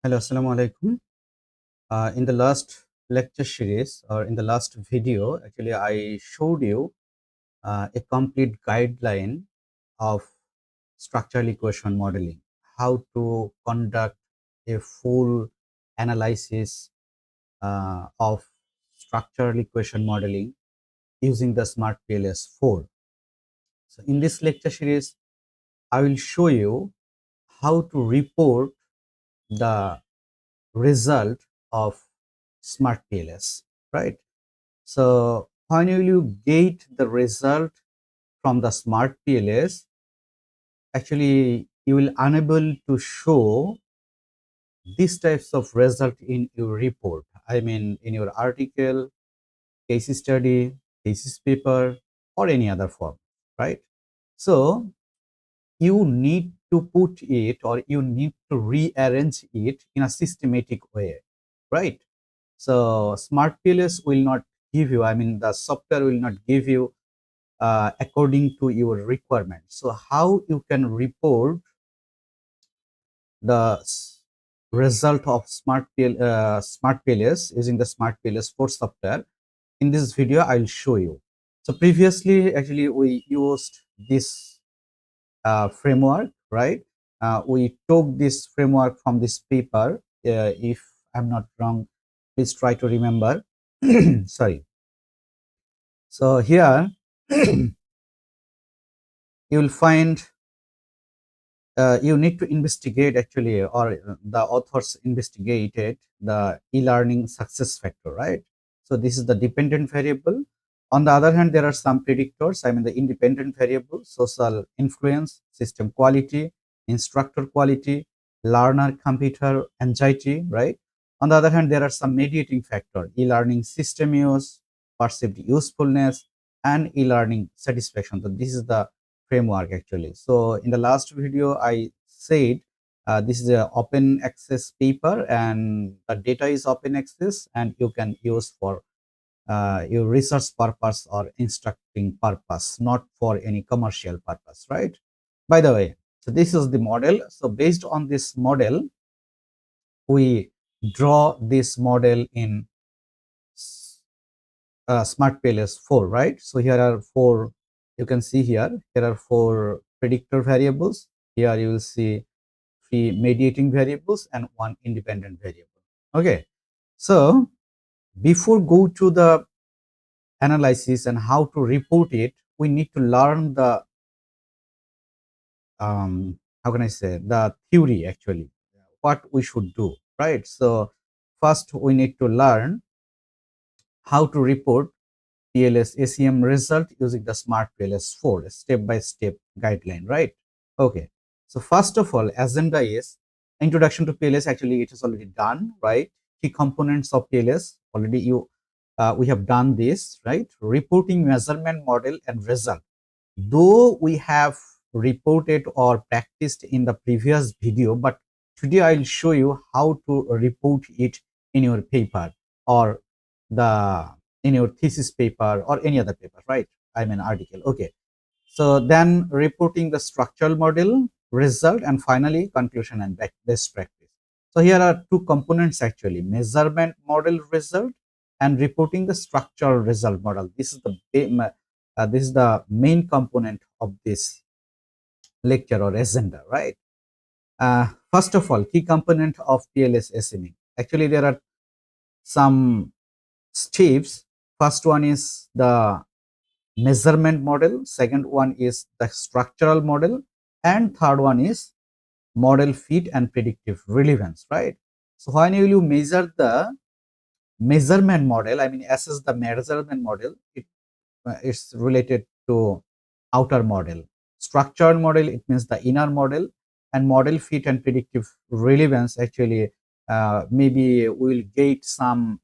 Hello, assalamu alaikum. In the last lecture series or in the last video, actually, I showed you a complete guideline of structural equation modeling, how to conduct a full analysis of structural equation modeling using the smart-pls 4. So, in this lecture series, I will show you how to report the result of smart-pls, right? So when will you get the result from the smart-pls? Actually, you will unable to show these types of result in your report. I mean, in your article, case study, thesis paper, or any other form, right? So you need to put it or you need to rearrange it in a systematic way, right? So smart-pls will not give you, I mean, the software will not give you according to your requirement. So how you can report the result of smart-pls using the smart-pls 4 software? In this video, I'll show you. So previously, actually, we used this framework, right? We took this framework from this paper. If I'm not wrong, please try to remember. Sorry. So here you will find you need to investigate actually, or the authors investigated the e-learning success factor, right? So this is the dependent variable. On the other hand, there are some predictors, I mean the independent variable: social influence, system quality, instructor quality, learner computer anxiety, right? On the other hand, there are some mediating factor: e-learning system use, perceived usefulness, and e-learning satisfaction. So this is the framework actually. So in the last video, I said this is a open access paper and the data is open access and you can use for your research purpose or instructing purpose, not for any commercial purpose, right? By the way, so this is the model. So based on this model, we draw this model in smart-pls 4, right? So here are four, you can see here are four predictor variables. Here you will see three mediating variables and one independent variable. Okay, so before go to the analysis and how to report it, we need to learn the how can I say, the theory actually, what we should do, right? So first we need to learn how to report PLS SEM result using the smart-pls 4 step-by-step guideline, right? Okay. So first of all, agenda is introduction to PLS. Actually, it is already done, right? Key components of PLS already we have done this, right? Reporting, measurement, model, and result. Though we have reported or practiced in the previous video, but today I'll show you how to report it in your paper or the in your thesis paper or any other paper, right? I mean article. Okay. So then reporting the structural model, result, and finally conclusion and best practice. So here are two components actually: measurement model result and reporting the structural result model. This is the main component of this lecture or agenda, right? First of all, key component of PLS SME. Actually, there are some steps. First one is the measurement model, second one is the structural model, and third one is model fit and predictive relevance, right? So when you measure the measurement model, I mean assess the measurement model, it's related to outer model. Structured model, it means the inner model. And model fit and predictive relevance, actually maybe we'll get some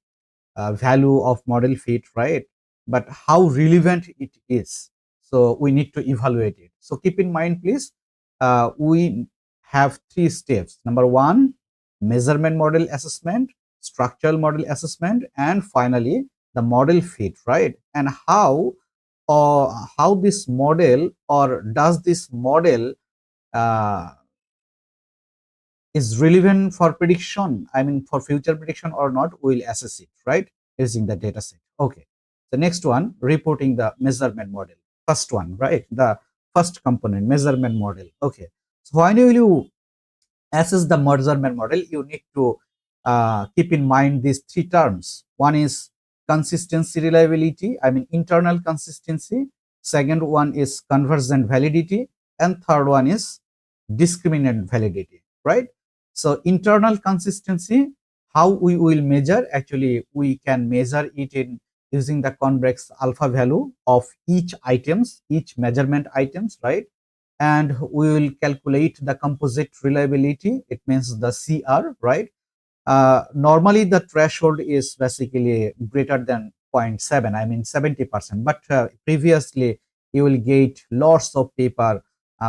value of model fit, right? But how relevant it is, so we need to evaluate it. So keep in mind, please, we have three steps. Number one, measurement model assessment, structural model assessment, and finally the model fit, right? And how this model or does this model uh, is relevant for prediction, I mean for future prediction or not, we'll assess it, right, using the data set. Okay, the next one, reporting the measurement model. First one, right, the first component, measurement model. Okay, so when will you assess the measurement model, you need to keep in mind these three terms. One is consistency reliability, I mean internal consistency. Second one is convergent validity, and third one is discriminant validity, right? So internal consistency, how we will measure? Actually, we can measure it in using the convex alpha value of each measurement items, right? And we will calculate the composite reliability, it means the CR, right? Normally the threshold is basically greater than zero point 0.7, I mean 70%, but previously you will get lots of paper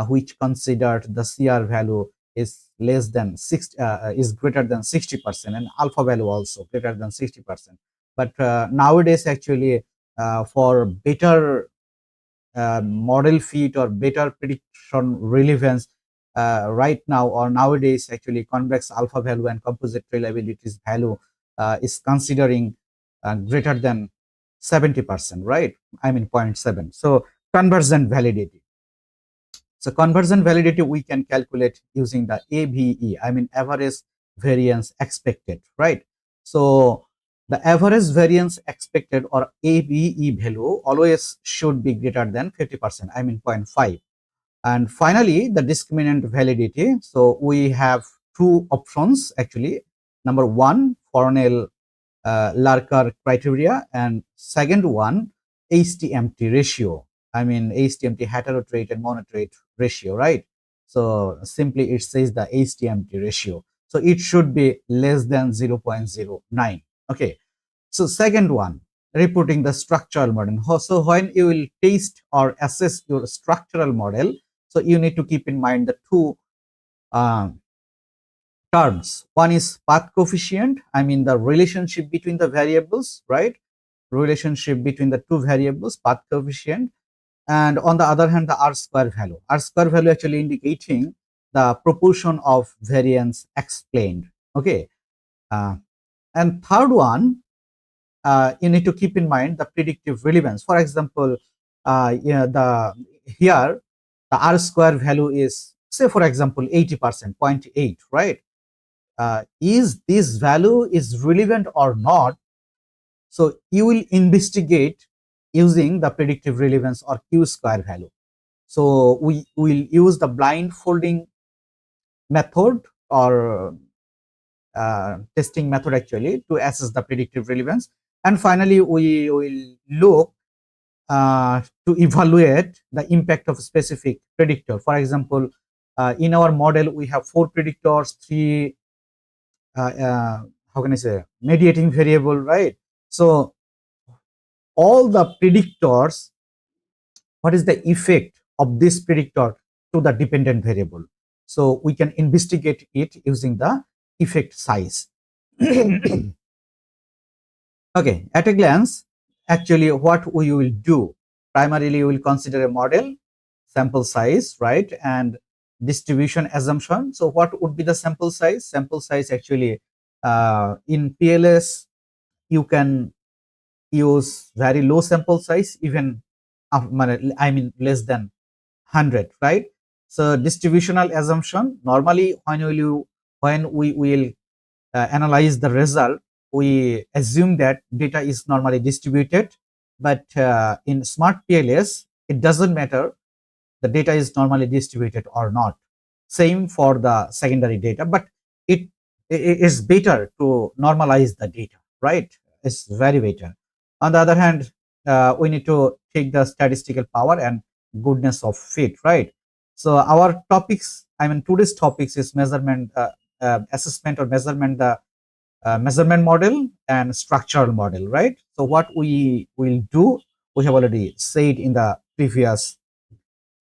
which considered the CR value is less than 6 is greater than 60%, and alpha value also greater than 60%. But nowadays actually for better model fit or better prediction relevance, right now or nowadays actually convex alpha value and composite reliabilities value is considering greater than 70%, right? I mean 0.7. So convergent validity. So conversion validity we can calculate using the AVE, I mean average variance expected, right? So the average variance expected or AVE value always should be greater than 50%, I mean zero point 0.5. And finally, the discriminant validity. So we have two options actually. Number one, Cornell Larker criteria, and second one, HTMT ratio. I mean HTMT heterotrait and monotrait ratio, right? So simply it says the HTMT ratio. So it should be less than 0.09. Okay. So second one, reporting the structural model. So when you will test or assess your structural model, so you need to keep in mind the two uh, terms. One is path coefficient, I mean the relationship between the variables, right? Relationship between the two variables, path coefficient. And on the other hand, the R square value. R square value actually indicating the proportion of variance explained. Okay. Uh, and third one, you need to keep in mind the predictive relevance. For example, yeah, here the R square value is, say for example 80%, 0.8, right? Is this value is relevant or not? So you will investigate using the predictive relevance or Q square value. So we will use the blindfolding method or testing method actually to assess the predictive relevance. And finally, we will look to evaluate the impact of a specific predictor. For example, in our model, we have 4 predictors, 3 how can I say, mediating variable, right? So all the predictors, what is the effect of this predictor to the dependent variable? So we can investigate it using the effect size. Okay, at a glance, actually what we will do, primarily we will consider a model, sample size, right, and distribution assumption. So what would be the sample size? Sample size actually in PLS, you can use very low sample size, even I mean less than 100, right? So distributional assumption, normally when we will analyze the result, we assume that data is normally distributed, but in smart PLS, it doesn't matter the data is normally distributed or not. Same for the secondary data, but it is better to normalize the data, right? It's very better. On the other hand, we need to take the statistical power and goodness of fit, right? So our topics, I mean today's topics is measurement, assessment or measurement, the measurement model and structural model, right? So what we will do, we have already said in the previous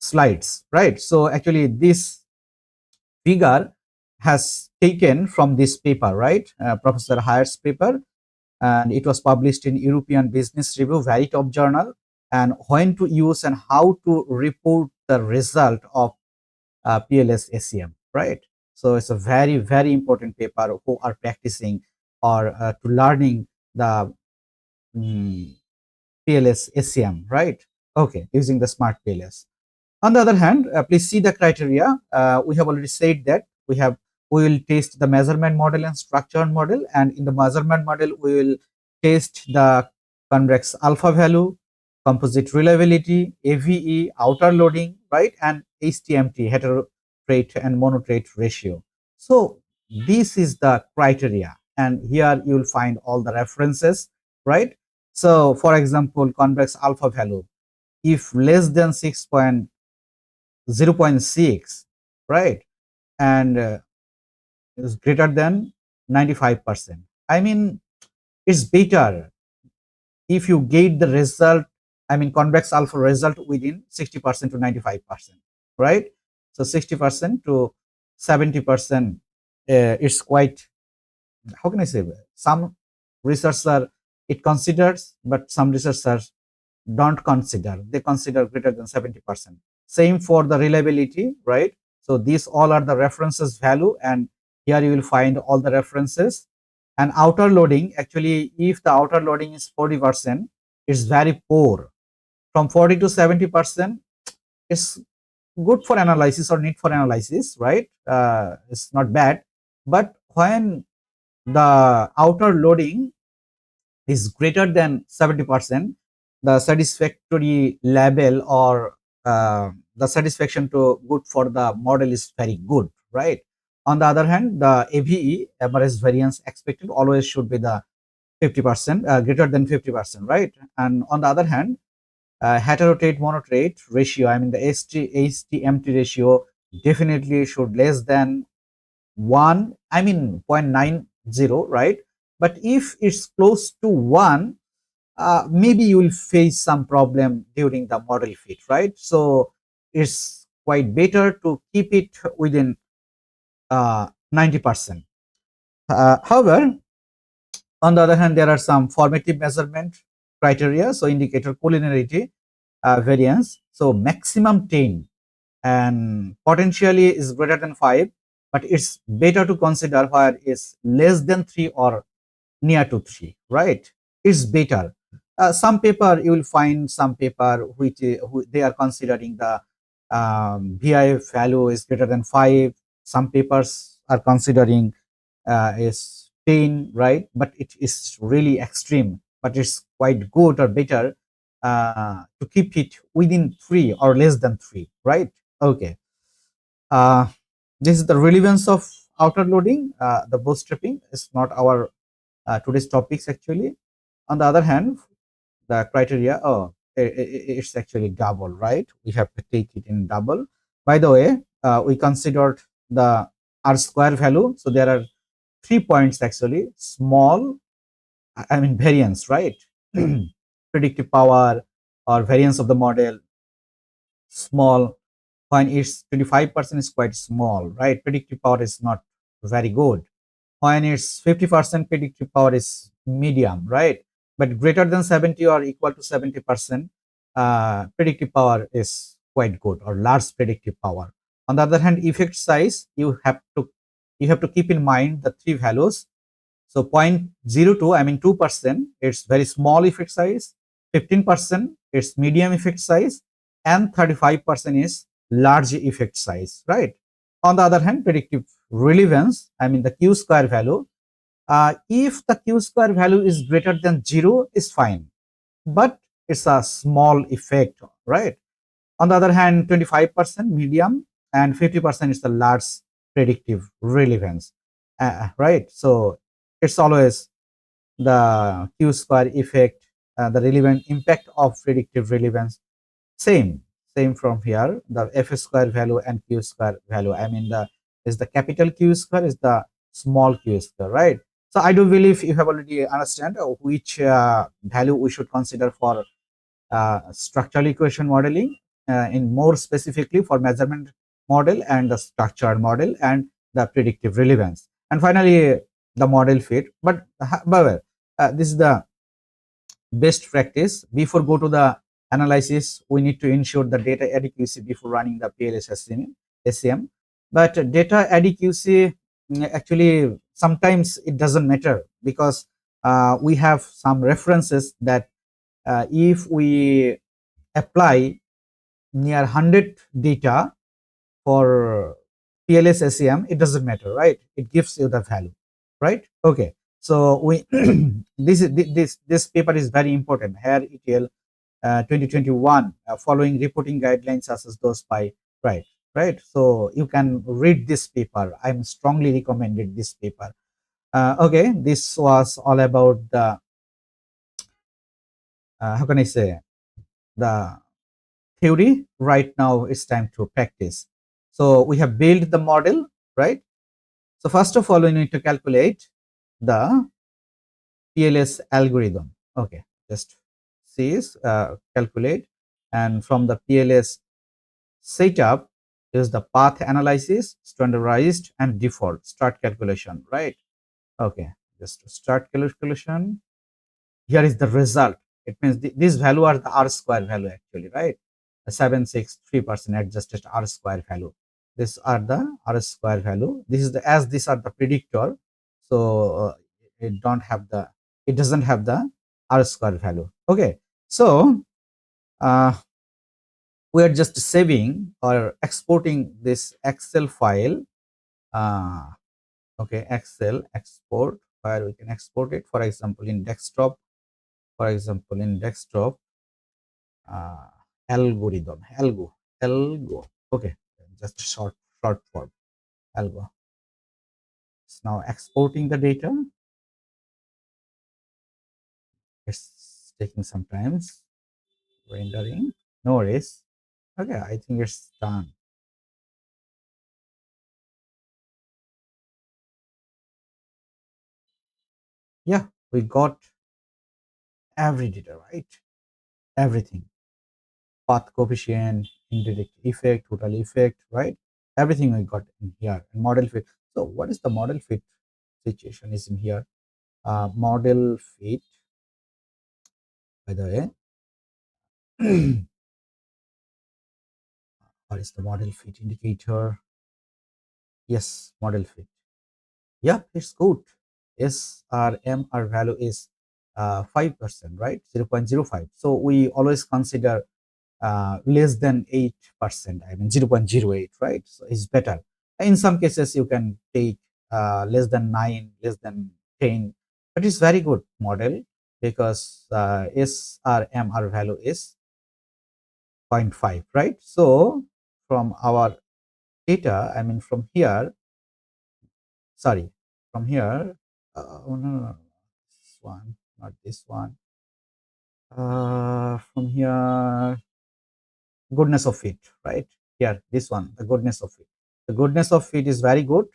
slides, right? So actually this figure has taken from this paper, right? Professor Hayer's paper, and it was published in European Business Review, very top journal, and when to use and how to report the result of PLS SEM, right? So it's a very important paper who are practicing or to learning the mm, PLS SEM, right? Okay, using the smart PLS. On the other hand, please see the criteria. We have already said that we will test the measurement model and structured model, and in the measurement model we will test the convex alpha value, composite reliability, AVE, outer loading, right, and HTMT, heterotrait and monotrait ratio. So this is the criteria, and here you will find all the references, right? So for example, convex alpha value, if less than 0.6, right, and is greater than 95%. I mean, it's better if you get the result, I mean, convex alpha result within 60% to 95%, right? So 60% to 70%, it's quite, how can I say, some researchers it considers, but some researchers don't consider. They consider greater than 70%. Same for the reliability, right? So these all are the references value, and here you will find all the references. And outer loading, actually, if the outer loading is 40%, it's very poor. From 40 to 70%, it's good for analysis or need for analysis, right? It's not bad. But when the outer loading is greater than 70%, the satisfactory level or the satisfaction to good for the model is very good, right? On the other hand, the AVE, average variance expected, always should be the 50%, greater than 50%, right? And on the other hand, heterotrait monotrait ratio, I mean the HT-MT ratio definitely should less than 1, I mean 0.90, right? But if it's close to 1, maybe you will face some problem during the model fit, right? So it's quite better to keep it within 90%. However, on the other hand, there are some formative measurement criteria. So indicator collinearity variance. So maximum 10 and potentially is greater than 5, but it's better to consider where is less than 3 or near to 3, right? It's better. Some paper you will find some paper which they are considering the VI value is greater than 5. Some papers are considering is 10, right? But it is really extreme, but it's quite good or better to keep it within 3 or less than 3, right? Okay. Uh, this is the relevance of outer loading. The bootstrapping is not our today's topics actually. On the other hand, the criteria, oh, it's actually double, right? We have to take it in double. By the way, we considered the R square value. So there are 3 points actually: small, I mean variance, right? Predictive power or variance of the model, small. When it's 25% is quite small, right? Predictive power is not very good. When it's 50%, predictive power is medium, right? But greater than 70 or equal to 70%, predictive power is quite good or large predictive power. On the other hand, effect size, you have to keep in mind the 3 values. So 0.02, I mean 2%, it's very small effect size. 15%, it's medium effect size, and 35% is large effect size, right? On the other hand, predictive relevance, I mean the Q square value, if the Q square value is greater than 0, is fine, but it's a small effect, right? On the other hand, 25% medium and 50% is the large predictive relevance, right? So it's always the Q square effect, the relevant impact of predictive relevance, same, same from here. The F square value and Q square value. I mean, the capital Q square is the small Q square, right? So I do believe you have already understand which value we should consider for structural equation modeling, in more specifically for measurement model and the structured model and the predictive relevance. And finally, the model fit. But however, this is the best practice. Before go to the analysis, we need to ensure the data adequacy before running the PLS SEM. But data adequacy, actually sometimes it doesn't matter, because we have some references that if we apply near 100 data for PLS SEM, it doesn't matter, right? It gives you the value, right? Okay. So we this paper is very important. Here ETL 2021, following reporting guidelines such as those by, right, right. So you can read this paper. I'm strongly recommended this paper. Okay, this was all about the how can I say, the theory. Right now it's time to practice. So we have built the model, right? So first of all, we need to calculate the PLS algorithm. Okay, just see is calculate, and from the PLS setup is the path analysis, standardized and default. Start calculation, right? Okay, just start calculation. Here is the result. It means this value are the R square value actually, right? 763% adjusted R square value. These are the R square value. This is the, as these are the predictor, so it don't have the, it doesn't have the R square value. Okay, so uh, we are just saving or exporting this Excel file. Uh, okay, Excel export, where we can export it, for example, in desktop. For example, in desktop, uh, algo. Okay, just short form, algo. It's now exporting the data. It's taking some time rendering. No worries. Okay, I think it's done. Yeah, we got every data, right? Everything. Path coefficient, indirect effect, total effect, right? Everything we got in here. Model fit. So what is the model fit situation is in here? Model fit, by the way. What is the model fit indicator? Yes, model fit. Yeah, it's good. SRMR value is 5%, right? 0.05. So we always consider less than 8%, I mean 0.08, right? So it's better. In some cases, you can take less than 9, less than 10, but it's very good model, because SRMR value is zero point 0.5, right? So from our data, I mean from here, sorry, from here, oh no, no, no, this one, not this one. From here, goodness of fit, right? Here, this one, the goodness of fit. The goodness of fit is very good,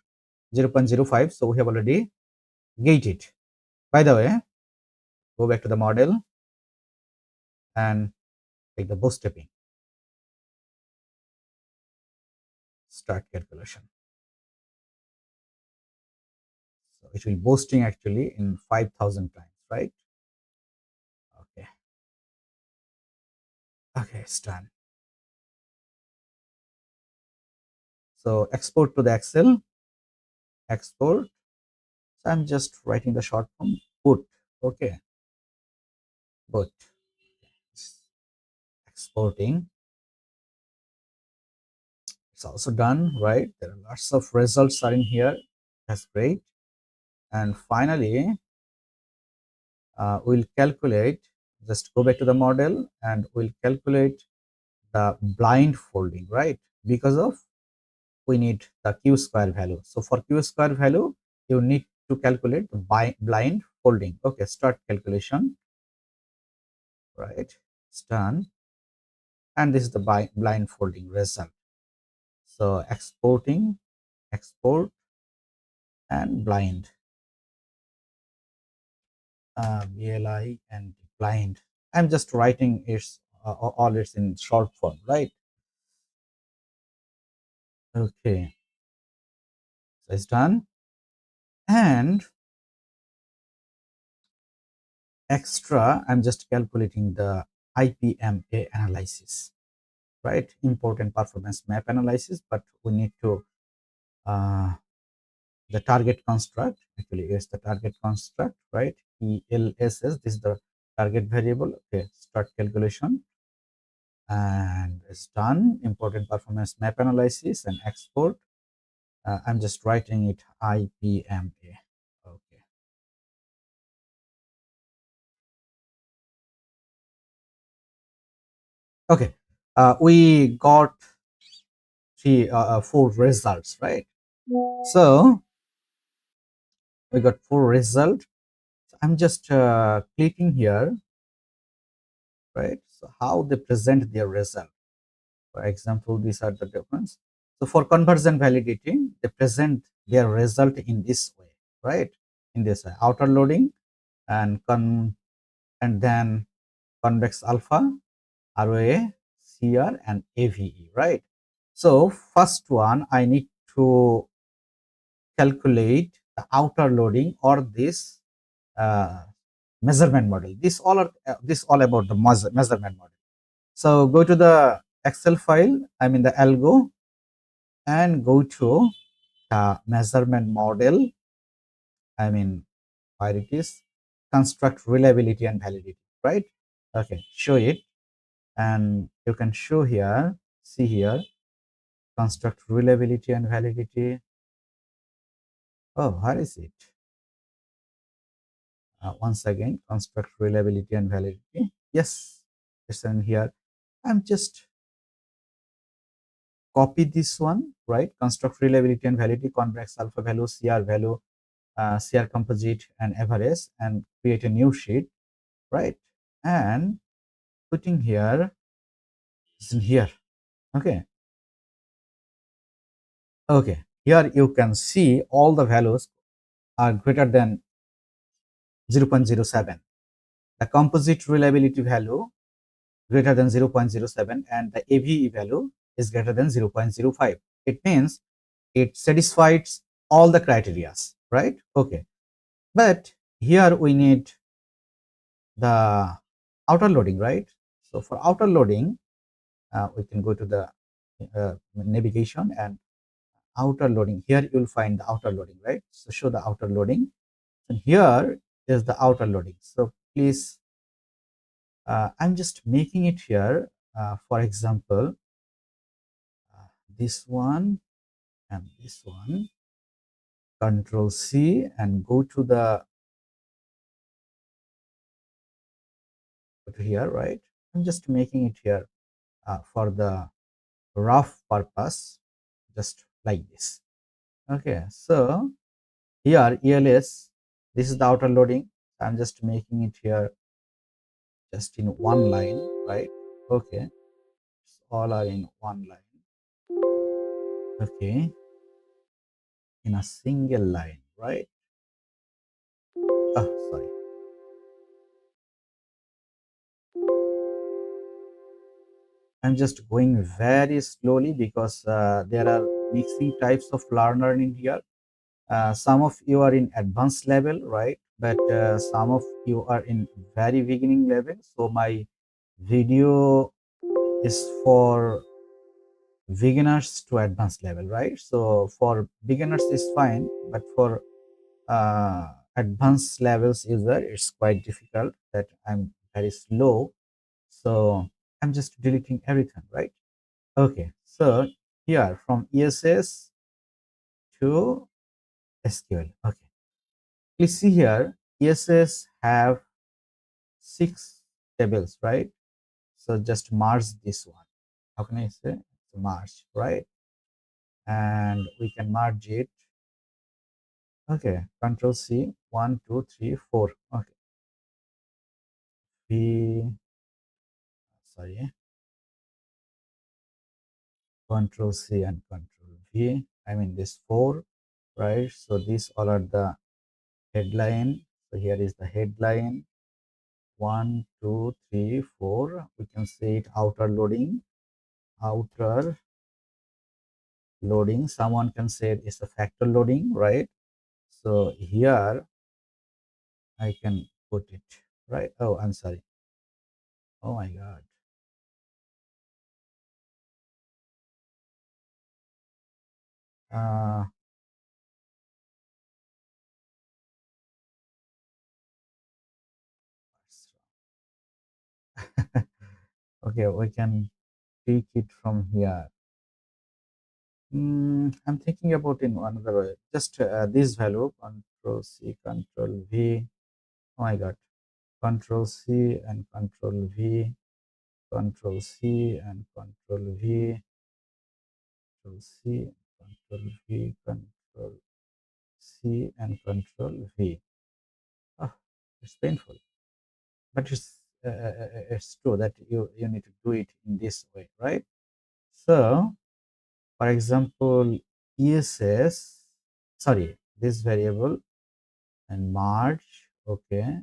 0.05. So we have already get it. By the way, go back to the model and take the bootstrapping. Start calculation. So it will boosting actually in 5,000 times, right? Okay. Okay, it's done. So export to the Excel, export. So I'm just writing the short form, put. Okay, put. Exporting. It's also done, right? There are lots of results are in here. That's great. And finally, we'll calculate, just go back to the model and we'll calculate the blind folding, right? Because of we need the q square value. So for q square value, you need to calculate the blind folding. Okay, start calculation, right? It's done. And this is the blind folding result. So exporting, export, and blind. BLI and blind. I'm just writing it's all it's in short form, right? Okay, so it's done. And extra, I'm just calculating the IPMA analysis, right? Important performance map analysis, but we need to uh, the target construct. Actually, it's the target construct, right? PLSS, this is the target variable. Okay, start calculation, and it's done. Important performance map analysis and export. I'm just writing it IPMA. Okay. Okay. We got four results, right? So we got four results. I'm just clicking here, right? So how they present their result. For example, these are the difference. So for conversion validity, they present their result in this way, right? In this way, outer loading and and then convex alpha, ROA, CR, and AVE, right? So first one, I need to calculate the outer loading or this uh, measurement model. This all about the measurement model. So go to the Excel file, I mean the algo, and go to the measurement model. I mean where it is, construct reliability and validity, right? Okay, show it, and you can show here, see here, construct reliability and validity. Oh, where is it? Once again, construct reliability and validity. Yes, it's in here. I'm just copy this one, right? Construct reliability and validity, convex alpha value, CR value, CR composite, and average, and create a new sheet, right? And putting here is in here. Okay. Okay. Here you can see all the values are greater than 0.07. The composite reliability value greater than 0.07, and the AVE value is greater than 0.05. It means it satisfies all the criteria, right? Okay. But here we need the outer loading, right? So for outer loading, we can go to the navigation and outer loading. Here you will find the outer loading, right? So show the outer loading. And here is the outer loading. So please, I'm just making it here. For example, this one and this one. Control C and go to here, right? I'm just making it here for the rough purpose, just like this. Okay, so here ELS, this is the outer loading. I'm just making it here just in one line, right? Okay, all are in one line. Okay, in a single line, right? Oh, sorry. I'm just going very slowly because there are mixing types of learner in here. Some of you are in advanced level, right? But some of you are in very beginning level. So my video is for beginners to advanced level, right? So for beginners is fine, but for advanced levels user, it's quite difficult that I'm very slow. So I'm just deleting everything, right? Okay, so here from ESS to SQL. Okay, please see here, ESS have 6 tables, right? So just merge this one. How can I say? Merge, right? And we can merge it. Okay, Control C, 1, 2, 3, 4. Okay, V, sorry, Control C and Control V. I mean this 4, right? So these all are the headline. So here is the headline. 1, 2, 3, 4. We can say it outer loading. Outer loading. Someone can say it's a factor loading, right? So here I can put it, right? Oh, I'm sorry. Oh my God. uh, okay, we can take it from here. I'm thinking about in another way. Just this value, Control C, Control V. Oh my God, Control C and Control V, Control C and Control V, Control C, Control V, Control C and Control V. Oh, it's painful, but it's true that you need to do it in this way, right? So, for example, ESS, sorry, this variable and merge, okay.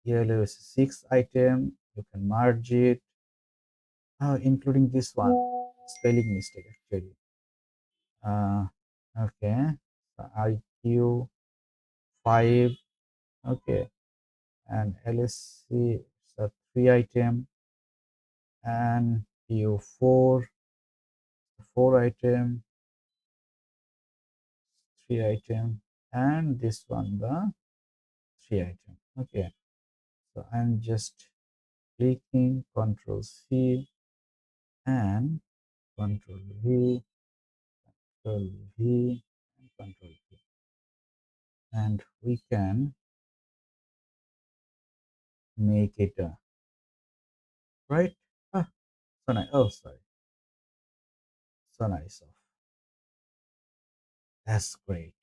Here is six item, you can merge it, including this one, spelling mistake actually. Uh, okay, so IQ 5, okay, and LSC, so three item, and PU 4, four item, three item, and this one the three item. Okay, so I'm just clicking Control C and Control V, Control V, and Control V, and we can make it right. Ah, so nice. Oh, sorry, so nice. That's great.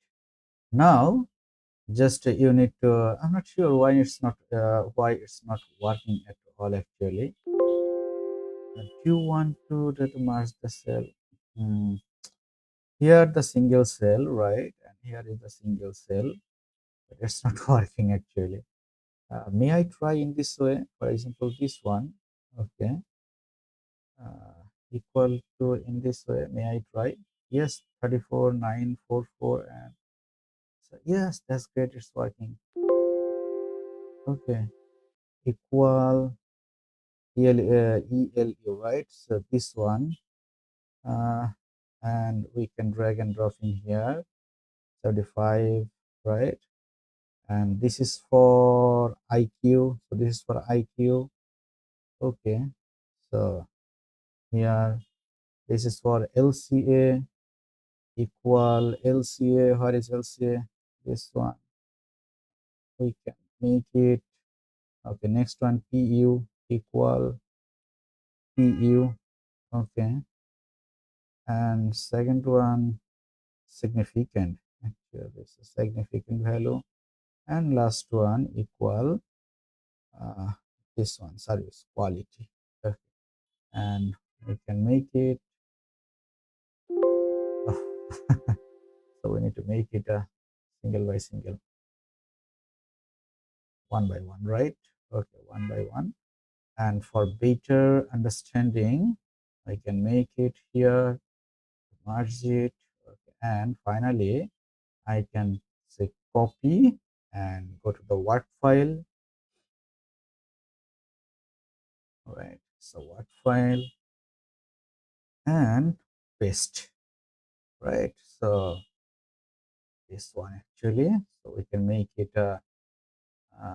Now, just you need to. I'm not sure why it's not working at all. Actually, do you want to merge the cell? Hmm. Here the single cell, right? And here is the single cell, but it's not working actually. May I try in this way? For example, this one, okay, equal to in this way. May I try? Yes, 34, 9, 4, 4, and so yes, that's great. It's working. Okay, equal ELU, right? So this one, uh, and we can drag and drop in here, 35, right? And this is for IQ. So this is for IQ. Okay, so here this is for LCA, equal LCA. What is LCA? This one we can make it. Okay, next one PU equal PU. Okay, and second one significant. Actually, this is significant value, and last one equal uh, this one service quality. Okay, and we can make it. So we need to make it a single by single, one by one, right? Okay, one by one. And for better understanding, I can make it here, merge it, okay. And finally, I can say copy and go to the Word file, right? So Word file and paste, right? So this one actually, so we can make it a,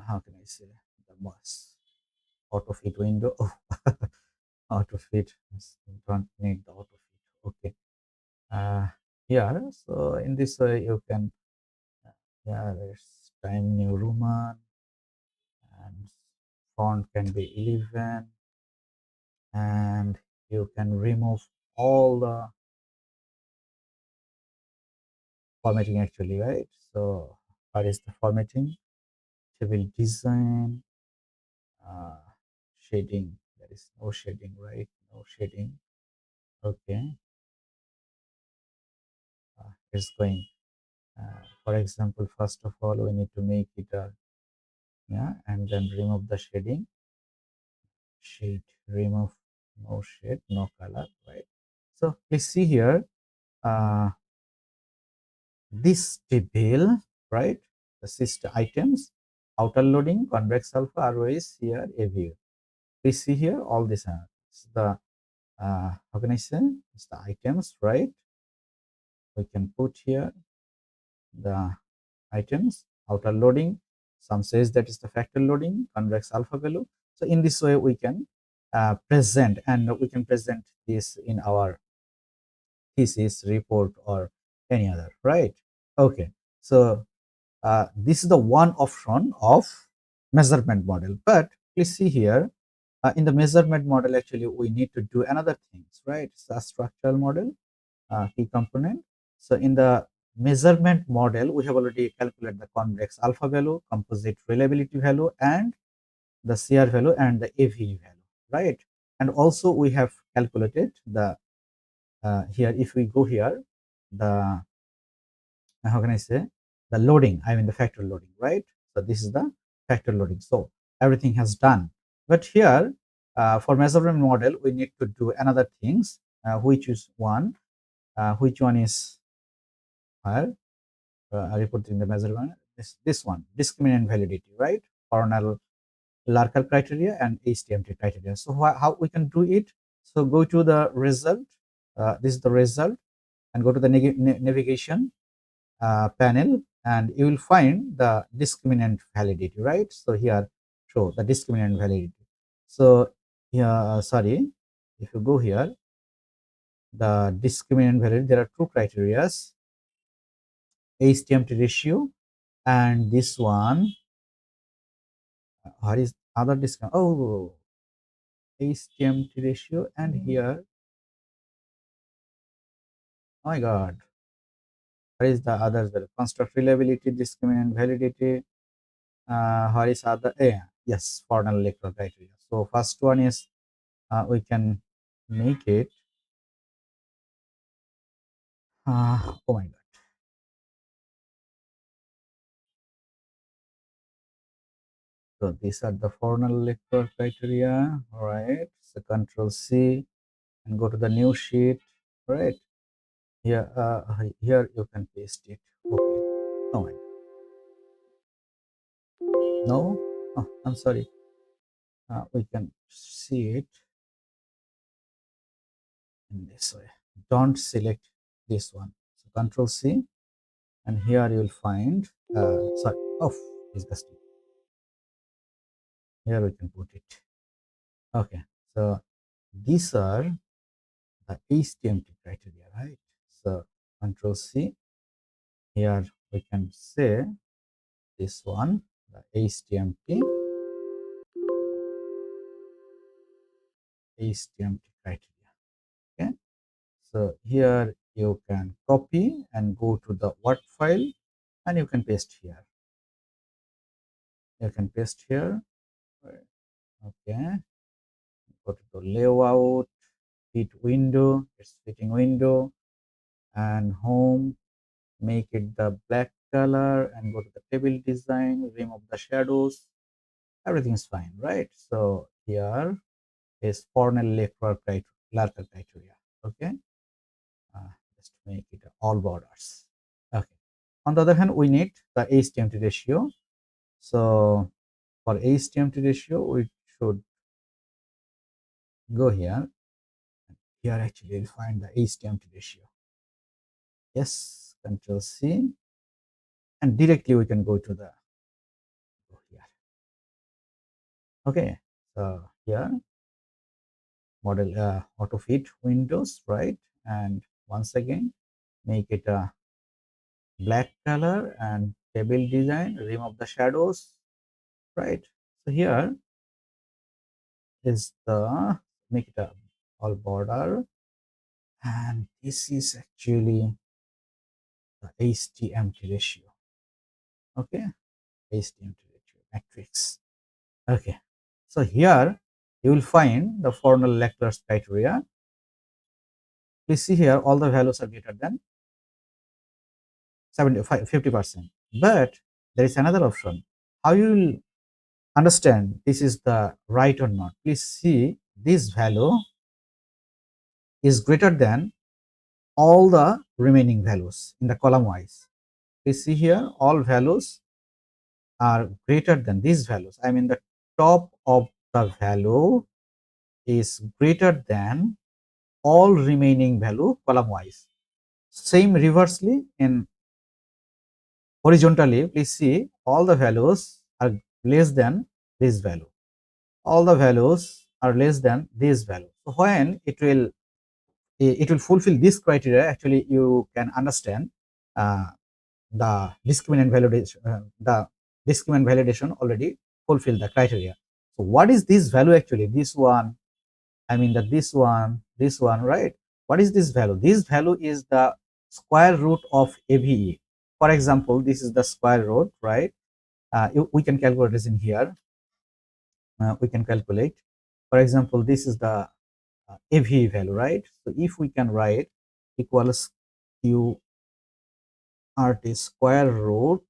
how can I say, the most auto fit window. Oh, auto fit, don't need the auto fit, okay. uh yeah, so in this way you can yeah, there's time new roman, and font can be 11, and you can remove all the formatting actually, right? So what is the formatting? Table design, uh shading, there is no shading, right? No shading, okay. It's going, for example, first of all we need to make it a, yeah, and then remove the shading, shade, remove, no shade, no color, right? So please see here, uh, this table, right? The system items, outer loading, convex alpha, ROS here, a view. Please see here all this. It's the how can I say? It's the items, right? we can put here the items, outer loading. Some says that is the factor loading, convex alpha value. So in this way, we can present, and we can present this in our thesis report or any other, right? Okay. So this is the one option of measurement model. But please see here, in the measurement model, actually, we need to do another things, right? It's a structural model, key component. So in the measurement model, we have already calculated the convex alpha value, composite reliability value, and the CR value and the AVE value, right? And also we have calculated the here, if we go here, the how can I say, the loading, I mean the factor loading, right? So this is the factor loading. So everything has done. But here, for measurement model, we need to do another things, which is one, which one is here, reporting the measurement. This one, discriminant validity, right? Cornell Larker criteria and HTMT criteria. So how we can do it? So go to the result. This is the result, and go to the navigation panel, and you will find the discriminant validity, right? So here, show the discriminant validity. So yeah, sorry, if you go here, the discriminant validity, there are two criterias: HTMT ratio, and this one. What is other discount? Oh, HTMT ratio, and here, oh my God, what is the other value? Construct reliability, discriminant validity. What is other? Yes, formal electoral criteria. So first one is we can make it. Oh my God. So these are the formal electoral criteria. All right. So Control C and go to the new sheet. All right. Here, here you can paste it. Okay. Oh my. No. Oh, I'm sorry. We can see it in this way. Don't select this one. So Control C, and here you will find. Sorry. Oh, disgusting. Here we can put it. Okay. So these are the HTMT criteria, right? So Control C. Here we can say this one, the HTMT criteria. Okay. So here you can copy and go to the Word file, and you can paste here. You can paste here. Okay. Go to the layout, fit window, it's fitting window, and home. Make it the black color, and go to the table design, remove the shadows. Everything is fine, right? So here is Cornell Larker criteria. Okay. Just make it all borders. Okay. On the other hand, we need the HTMT ratio. So for HTMT ratio, we should go here. Here actually we'll find the HTMT ratio. Yes, Control C, and directly we can go to the here. Okay. So here, model auto fit windows, right? And once again, make it a black color, and table design, remove the shadows, right? So here is the, make it a all border, and this is actually the HTMT ratio. Okay, HTMT ratio matrix. Okay, so here you will find the formal lectures criteria. Please see here, all the values are greater than 50%. But there is another option. How you will understand this is the right or not? Please see, this value is greater than all the remaining values in the column wise. Please see here, all values are greater than these values. I mean, the top of the value is greater than all remaining value column wise. Same reversely in horizontally, please see all the values are less than this value. All the values are less than this value. So when it will fulfill this criteria, actually you can understand uh, the discriminant validation already fulfill the criteria. So what is this value actually? This one, I mean that this one, right? What is this value? This value is the square root of AVE. For example, this is the square root, right? We can calculate this in here. We can calculate. For example, this is the AVE value, right? So if we can write equals QRT square root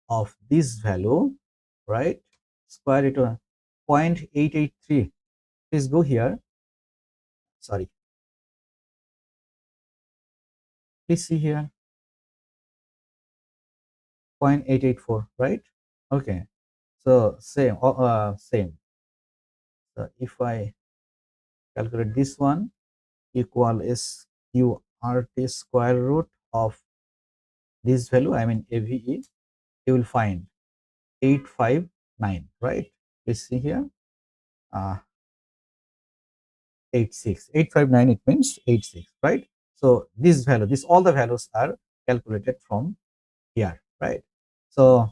of this value, right? Square it to 0.883. Please go here. Sorry. Please see here 0.884, right? Okay. So same. So if I calculate this one, equal is QRT square root of this value, I mean AVE, you will find 859, right? Please see here. 86 859, it means 86, right? So this value, this all the values are calculated from here, right? So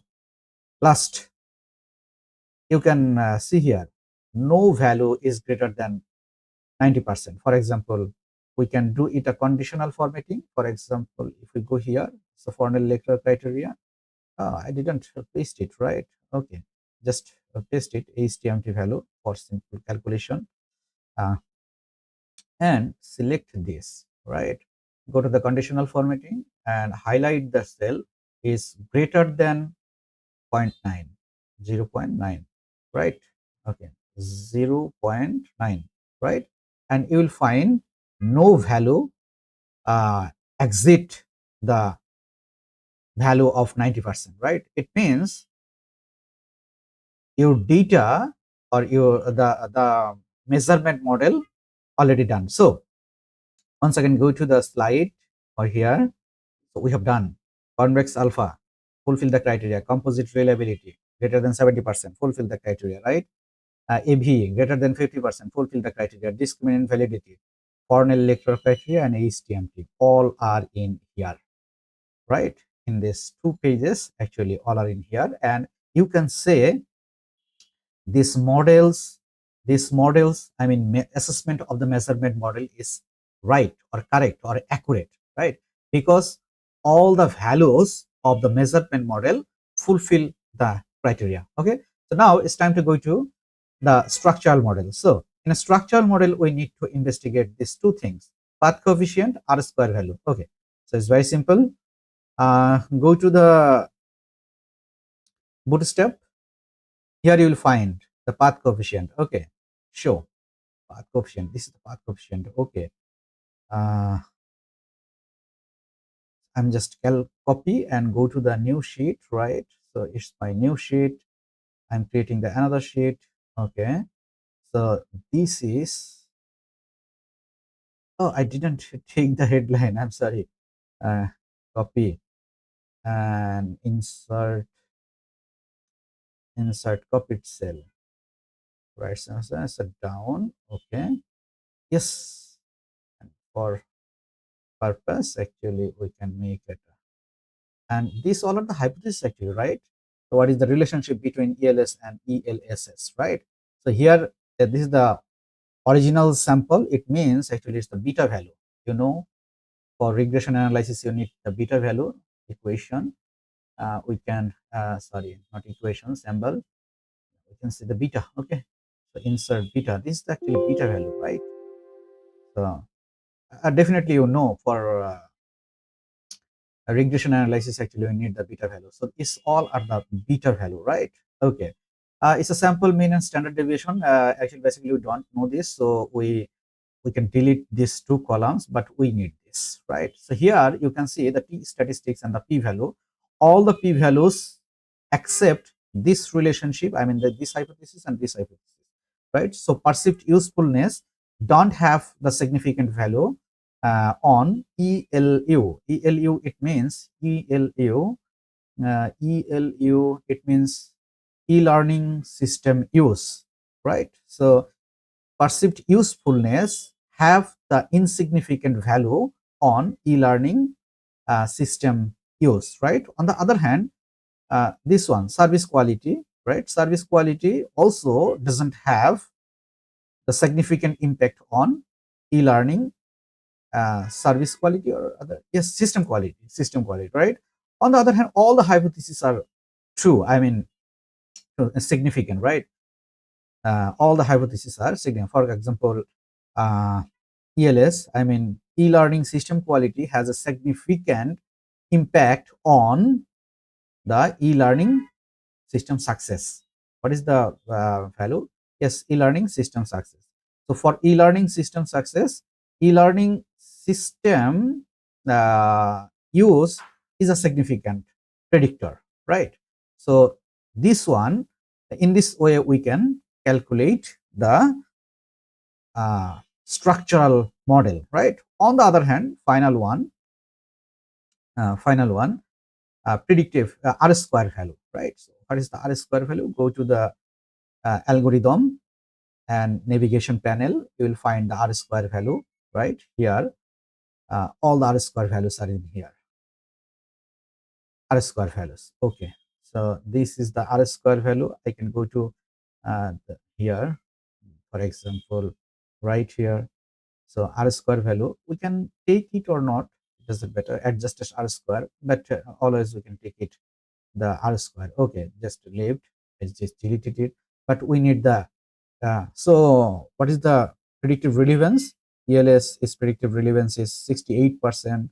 last, you can see here no value is greater than 90%. For example, we can do it a conditional formatting. For example, if we go here, so formal lecture criteria, I didn't paste it, right? Okay, just paste it HTML value for simple calculation, uh, and select this, right? Go to the conditional formatting and highlight the cell is greater than 0.9, 0.9, right? Okay, 0.9, right? And you will find no value exit the value of 90%, right? It means your data or your the measurement model already done. So once again, go to the slide or here. So we have done convex alpha, fulfill the criteria, composite reliability greater than 70%, fulfill the criteria, right? AV greater than 50%, fulfill the criteria, discriminant validity, Cornell lecture criteria, and HTMT, all are in here, right? In these 2 pages, actually, all are in here. And you can say these models, I mean, assessment of the measurement model is right or correct or accurate, right? Because all the values of the measurement model fulfill the criteria. Okay, so now it's time to go to the structural model. So in a structural model, we need to investigate these 2 things: path coefficient, R square value. Okay, so it's very simple. Go to the bootstrap. Here you will find the path coefficient. Okay, show path coefficient. This is the path coefficient. Okay, uh, I'm just copy and go to the new sheet, right? So it's my new sheet. I'm creating the another sheet. Okay, so this is, oh, I didn't take the headline. I'm sorry. Uh, Copy and insert copied cell, right? So down. Okay, yes. And for purpose, actually, we can make it. And these all are the hypotheses actually, right? So what is the relationship between ELS and ELSS, right? So here, this is the original sample. It means actually it's the beta value. You know, for regression analysis, you need the beta value equation. We can, sorry, not equation, symbol. We can see the beta. Okay, so insert beta. This is actually beta value, right? So definitely, you know, for a regression analysis, actually we need the beta value. So it's all are the beta value, right? Okay, it's a sample mean and standard deviation. Actually, basically we don't know this, so we can delete these 2 columns, but we need this, right? So here you can see the t statistics and the p value. All the p values except this relationship, I mean this hypothesis and this hypothesis, right? So perceived usefulness don't have the significant value, on ELU. ELU, it means ELU. ELU, it means e-learning system use, right? So perceived usefulness have the insignificant value on e-learning system use, right? On the other hand, this one, service quality, right? Service quality also doesn't have the significant impact on e-learning service quality or other, yes, system quality, right? On the other hand, all the hypotheses are true, I mean, significant, right? All the hypotheses are significant. For example, uh, ELS, I mean, e-learning system quality has a significant impact on the e-learning system success. What is the value? Yes, e-learning system success. So for e-learning system success, e-learning system use is a significant predictor, right? So this one, in this way, we can calculate the structural model, right? On the other hand, final one, predictive R square value, right? So what is the R square value? Go to the algorithm and navigation panel, you will find the R square value right here. All the R square values are in here. R square values. Okay. So this is the R square value. I can go to here, for example, right here. So R square value, we can take it or not. It doesn't matter. Adjust as R square, but always we can take it the R square. Okay, just left. I just deleted it. But we need the so what is the predictive relevance? ELS is predictive relevance is 68%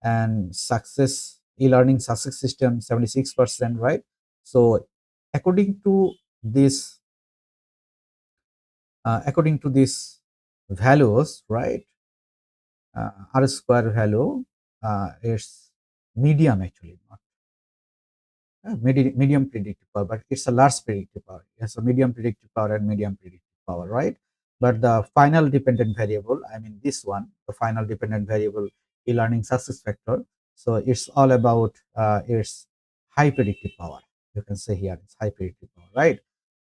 and success e-learning success system 76%, right? So according to this values, right? R square value is medium actually, not medium predictive power, but it's a large predictive power. Yes, a medium predictive power and medium predictive power, right? But the final dependent variable, I mean this one, the final dependent variable, e-learning success factor. So it's all about its high predictive power. You can say here it's high predictive power, right?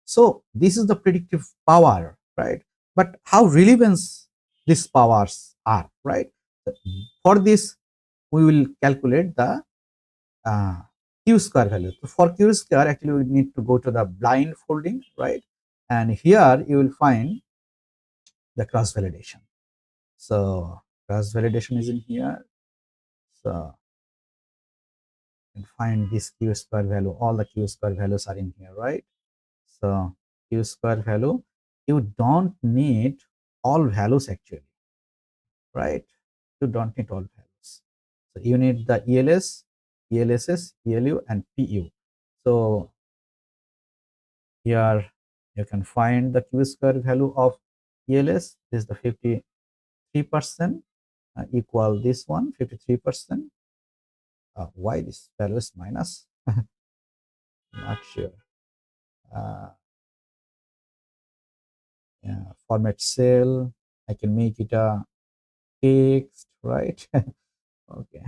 So this is the predictive power, right? But how relevant these powers are, right? For this, we will calculate the uh, q square value. So for q square, actually we need to go to the blind folding, right? And here you will find the cross validation. So cross validation is in here. So you can find this q square value. All the q square values are in here, right? So q square value, you don't need all values actually, right? You don't need all values. So you need the ELS, ELSS, ELU, and PU. So here you can find the q square value of ELS. This is the 53% equal this one 53%. Why this value is minus? Not sure. Uh, yeah, format cell. I can make it a text, right? Okay.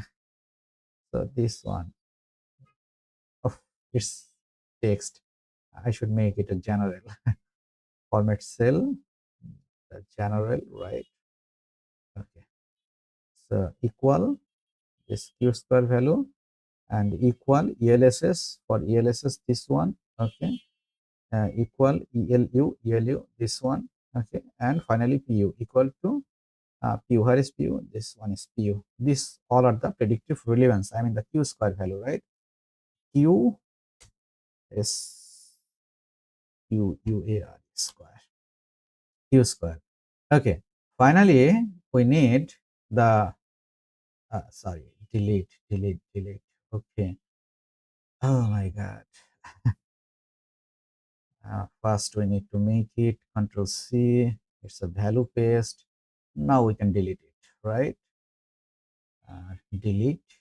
So this one, oh, it's text. I should make it a general format cell. The general, right? Okay. So equal this q square value and equal ELSS for ELSS this one, okay, equal ELU this one, okay, and finally PU equal to PU. Where is PU? This one is PU. This all are the predictive relevance. I mean the Q square value, right? Q is QUAR square. Q square. Okay. Finally, we need the sorry, delete. Okay. Oh my God. First, we need to make it Control C. It's a value paste. Now we can delete it, right? Delete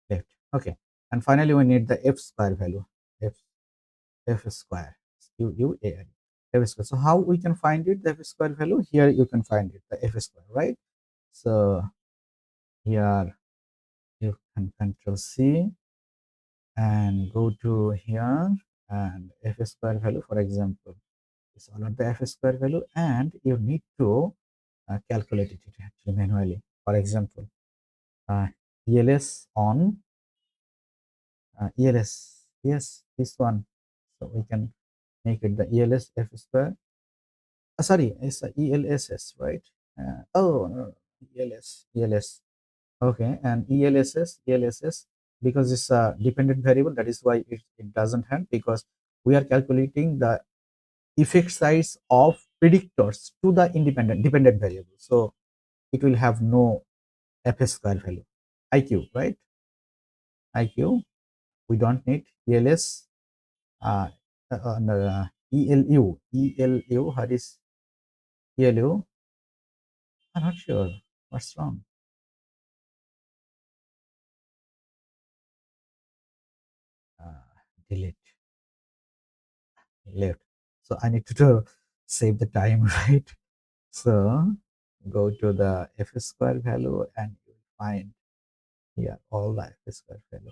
left. Okay. And finally, we need the F square value. F square. QUAR. f square. So how we can find it, the f square value? Here you can find it, the f square, right? So here you can control C and go to here, and f square value, for example, is all of the f square value, and you need to calculate it actually manually. For example, ELS on ELS, yes, this one. So we can make it the ELS f square. Sorry, it's a ELSS, right? Oh, no, no, ELS. Okay, and ELSS, because it's a dependent variable, that is why it doesn't have, because we are calculating the effect size of predictors to the dependent variable. So it will have no f square value. IQ, right? IQ, we don't need ELS. No, ELU, what is ELU? I'm not sure. What's wrong? Uh, Delete, left. So I need to save the time, right? So go to the f square value and you will find here all the f square value.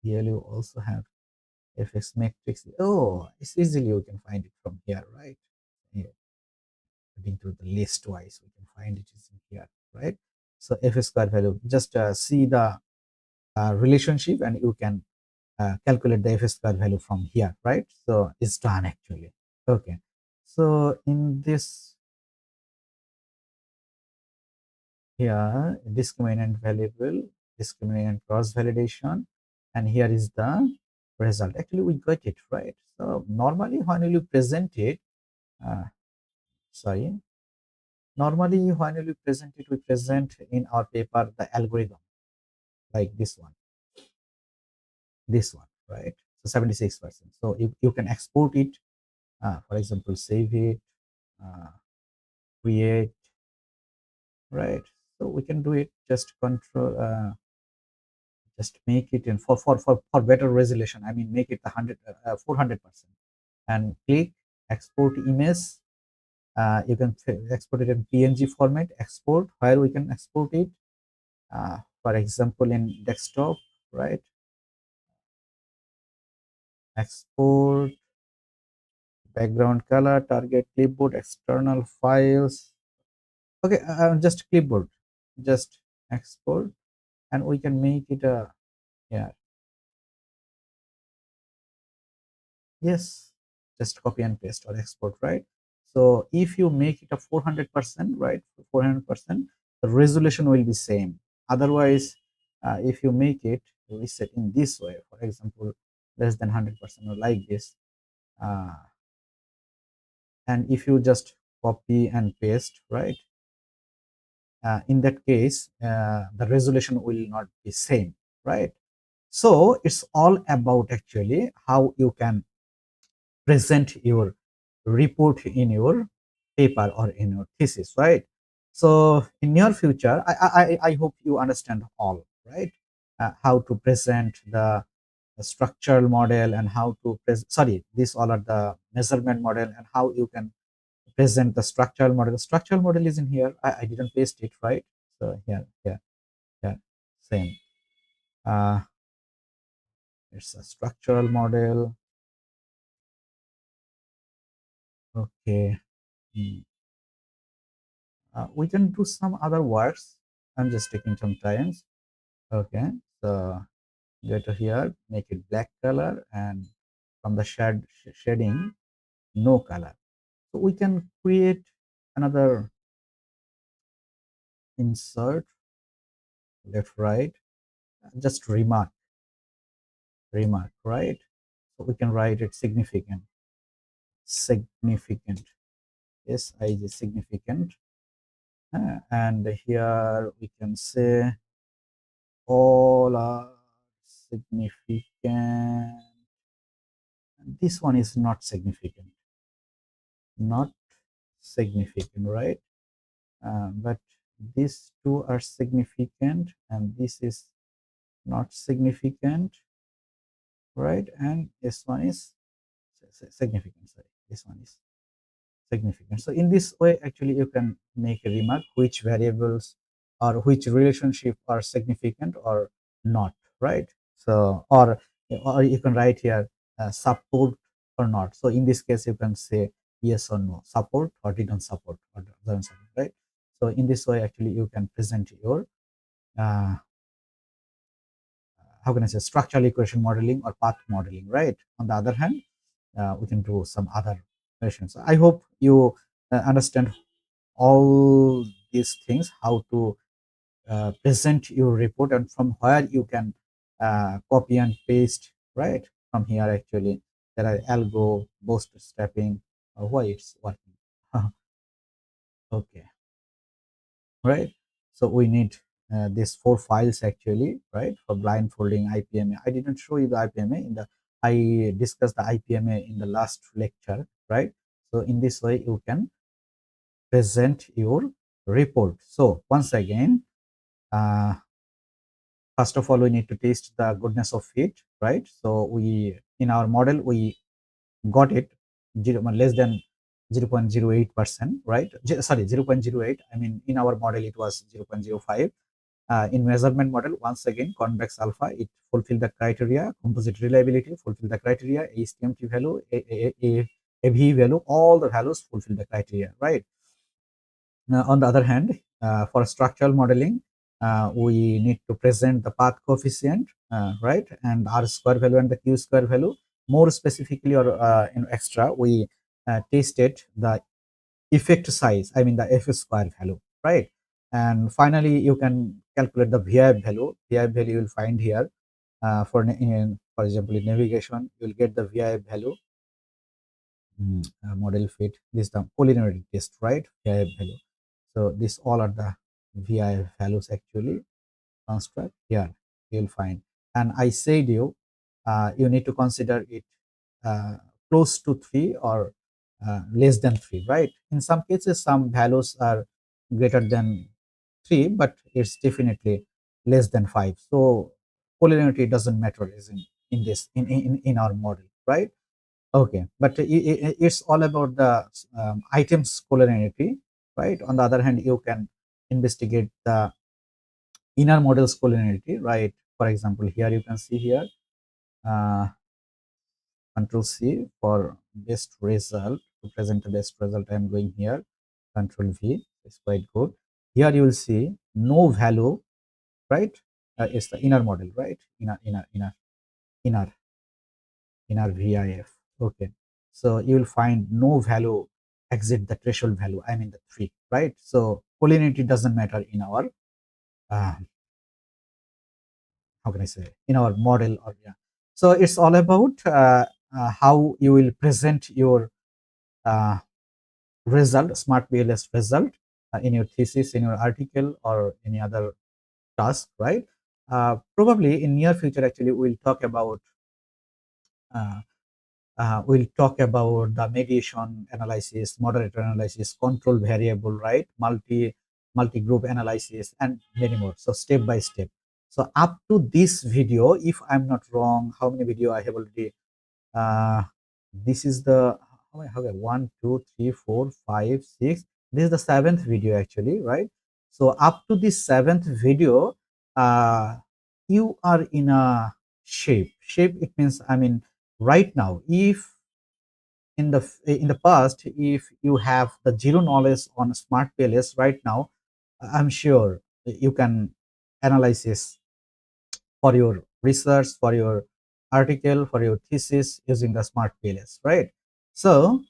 Here you also have fx matrix. Oh, it's easily you can find it from here, right? Here, putting to the list wise, we can find it is in here, right? So f square value, just see the relationship and you can calculate the f square value from here, right? So it's done actually. Okay. So in this here, discriminant variable, discriminant cross validation, and here is the result. Actually, we got it right. So normally when you present it, uh, sorry, normally when you present it, we present in our paper the algorithm like this one, right? So 76%. So you can export it, for example, save it, uh, create, right? So we can do it, just control, just make it in for better resolution. I mean, make it 400%, and click export image. You can export it in PNG format, export, where we can export it, for example, in desktop, right? Export, background color, target clipboard, external files. Okay, just clipboard, just export, and we can make it a, yeah, yes, just copy and paste or export, right? So if you make it a 400%, right, 400%, the resolution will be same. Otherwise, if you make it reset in this way, for example, less than 100% or like this, uh, and if you just copy and paste, right, in that case, the resolution will not be same, right? So it's all about actually how you can present your report in your paper or in your thesis, right? So in your future, I hope you understand all, right? How to present the structural model, and how to present, sorry, these all are the measurement model, and how you can present the structural model. The structural model is in here. I didn't paste it, right? So here, here, same. Uh, it's a structural model. Okay. Hmm. We can do some other works. I'm just taking some times. Okay, so go to here, make it black color, and from the shading, no color. So we can create another insert, left, right, just remark, right? So we can write it significant. Yes, I is significant. And here we can say all are significant. This one is not significant, right? But these two are significant, and this is not significant, right? And this one is significant. Sorry, this one is. significant. So in this way, actually, you can make a remark which variables or which relationship are significant or not, right? So or you can write here support or not. So in this case, you can say yes or no, support or didn't support or doesn't support, right? So in this way, actually, you can present your uh, how can I say structural equation modeling or path modeling, right? On the other hand, we can do some other questions. I hope you understand all these things, how to present your report and from where you can copy and paste, right? From here, actually, there are algo, bootstrapping, why it's working. Okay, right? So we need these four files actually, right? For blindfolding IPMA. I didn't show you the IPMA in the, I discussed the IPMA in the last lecture, right? So in this way, you can present your report. So once again, uh, first of all, we need to test the goodness of fit, right? So we, in our model, we got it less than 0.08%, right? Sorry, 0.08. I mean, in our model, it was 0.05. In measurement model, once again, convex alpha, it fulfilled the criteria. Composite reliability fulfilled the criteria. HTMT value, AV value, all the values fulfill the criteria, right? On the other hand, for structural modeling, we need to present the path coefficient, right, and R square value and the Q square value. More specifically, or in extra, we tested the effect size, I mean the F square value, right? And finally, you can calculate the VI value. VI value you will find here for example, in navigation, you will get the VI value. Model fit. This is the culinary test, right? VI value. So this all are the VI values actually construct here you'll find. And I said you need to consider it uh, close to 3 or less than 3, right? In some cases, some values are greater than 3, but it's definitely less than 5. So polarity doesn't matter is in this in our model, right? Okay, but it's all about the items polarity, right? On the other hand, you can investigate the inner models polarity, right? For example, here you can see here uh, Control C for best result. To present the best result, I am going here. Control V is quite good. Here you will see no value, right? It's the inner model, right? Inner inner VIF. Okay, so you will find no value exit the threshold value. I mean the 3, right? So polarity doesn't matter in our uh, how can I say in our model, or yeah. So it's all about how you will present your uh, result, smart PLS result in your thesis, in your article, or any other task, right? Probably in near future, actually, uh, we'll talk about the mediation analysis, moderator analysis, control variable, right? Multi group analysis, and many more. So step by step. So up to this video, if I'm not wrong, how many video I have already uh, this is the okay, 1 2 3 4 5 6. This is the seventh video actually, right? So up to this seventh video, uh, you are in a shape. It means, I mean, right now, if in the past, if you have the zero knowledge on smart pls, right now, I'm sure you can analyze for your research, for your article, for your thesis using the smart PLS, right? So,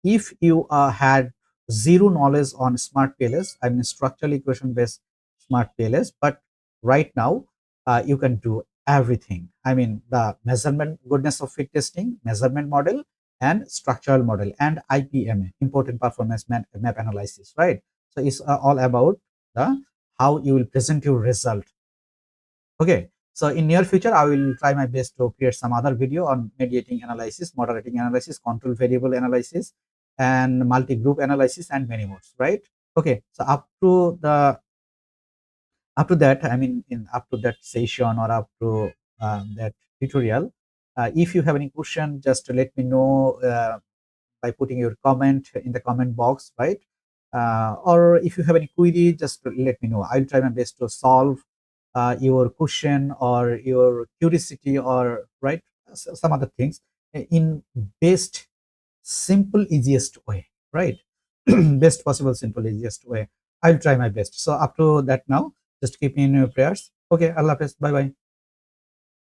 if you had zero knowledge on smart PLS, I mean structural equation based smart PLS, but right now you can do everything. I mean the measurement goodness of fit testing, measurement model, and structural model, and IPMA, important performance map analysis, right? So it's all about the how you will present your result. Okay, so in near future, I will try my best to create some other video on mediating analysis, moderating analysis, control variable analysis, and multi-group analysis, and many more, right? Okay, so up to that, I mean, in up to that session or up to that tutorial, if you have any question, just let me know by putting your comment in the comment box, right? Or if you have any query, just let me know. I'll try my best to solve your question or your curiosity, or right, some other things in best simple easiest way, right? Best possible simple easiest way. I'll try my best. So up to that now, just keep me in your prayers. Okay, Allah Hafiz, bye bye.